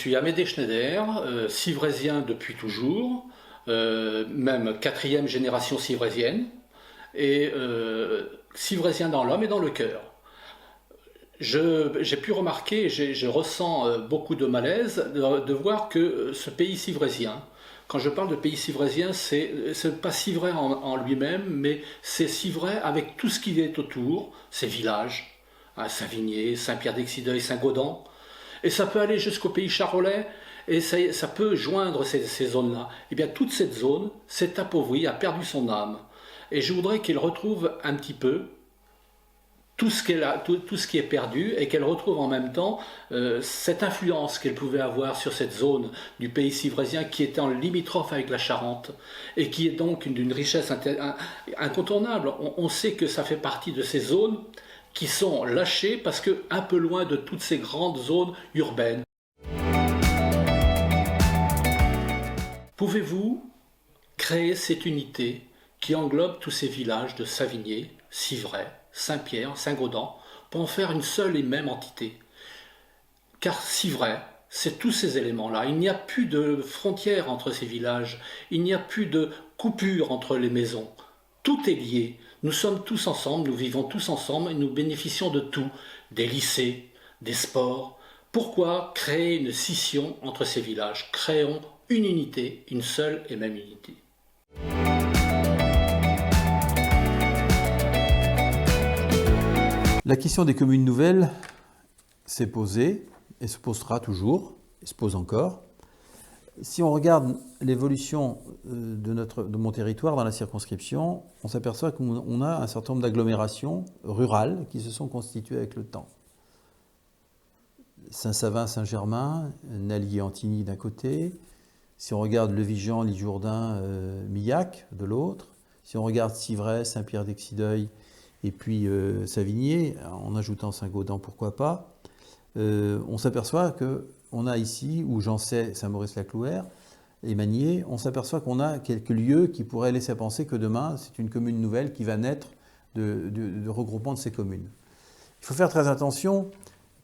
suis Amédée Schneider, civrésien depuis toujours, même quatrième génération civrésienne, et civrésien dans l'homme et dans le cœur. J'ai pu remarquer, je ressens beaucoup de malaise de voir que ce pays civrésien, quand je parle de pays civrésien, c'est pas civray en lui-même, mais c'est civray avec tout ce qui est autour, ces villages, hein, Saint-Vigné, Saint-Pierre-d'Excideuil, Saint-Gaudens, et ça peut aller jusqu'au pays charolais, et ça peut joindre ces zones-là. Et bien toute cette zone s'est appauvrie, a perdu son âme. Et je voudrais qu'elle retrouve un petit peu tout ce qui est perdu, et qu'elle retrouve en même temps cette influence qu'elle pouvait avoir sur cette zone du pays civrésien qui était en limitrophe avec la Charente et qui est donc d'une richesse incontournable. On sait que ça fait partie de ces zones qui sont lâchées parce que un peu loin de toutes ces grandes zones urbaines. Pouvez-vous créer cette unité qui englobe tous ces villages de Savigné, Civray, Saint-Pierre, Saint-Gaudens, pour en faire une seule et même entité? Car Civray, c'est tous ces éléments-là. Il n'y a plus de frontières entre ces villages, il n'y a plus de coupure entre les maisons. Tout est lié. Nous sommes tous ensemble, nous vivons tous ensemble et nous bénéficions de tout, des lycées, des sports. Pourquoi créer une scission entre ces villages? Créons une unité, une seule et même unité. La question des communes nouvelles s'est posée et se posera toujours, et se pose encore. Si on regarde l'évolution de mon territoire dans la circonscription, on s'aperçoit qu'on a un certain nombre d'agglomérations rurales qui se sont constituées avec le temps. Saint-Savin, Saint-Germain, Nallier-Antigny d'un côté. Si on regarde Levigean, Lijourdain, Millac de l'autre. Si on regarde Civray, Saint-Pierre-d'Excideuil et puis Savigné, en ajoutant Saint-Gaudens, pourquoi pas, on s'aperçoit qu'on a ici, où j'en sais, Saint-Maurice-la-Clouère et Magnier, on s'aperçoit qu'on a quelques lieux qui pourraient laisser penser que demain, c'est une commune nouvelle qui va naître de regroupement de ces communes. Il faut faire très attention,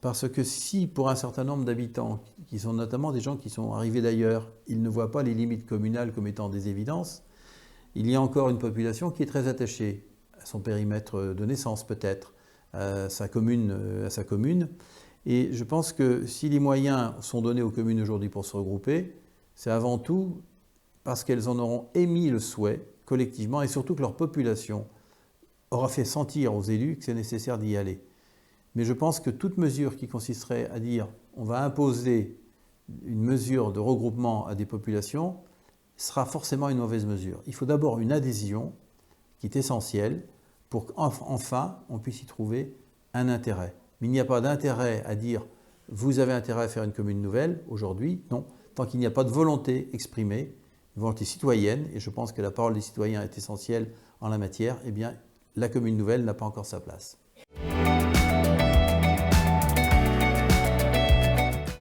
parce que si, pour un certain nombre d'habitants, qui sont notamment des gens qui sont arrivés d'ailleurs, ils ne voient pas les limites communales comme étant des évidences, il y a encore une population qui est très attachée à son périmètre de naissance peut-être, à sa commune. Et je pense que si les moyens sont donnés aux communes aujourd'hui pour se regrouper, c'est avant tout parce qu'elles en auront émis le souhait collectivement et surtout que leur population aura fait sentir aux élus que c'est nécessaire d'y aller. Mais je pense que toute mesure qui consisterait à dire on va imposer une mesure de regroupement à des populations sera forcément une mauvaise mesure. Il faut d'abord une adhésion qui est essentielle pour qu'enfin on puisse y trouver un intérêt. Mais il n'y a pas d'intérêt à dire vous avez intérêt à faire une commune nouvelle aujourd'hui, non. Tant qu'il n'y a pas de volonté exprimée, une volonté citoyenne, et je pense que la parole des citoyens est essentielle en la matière, eh bien la commune nouvelle n'a pas encore sa place.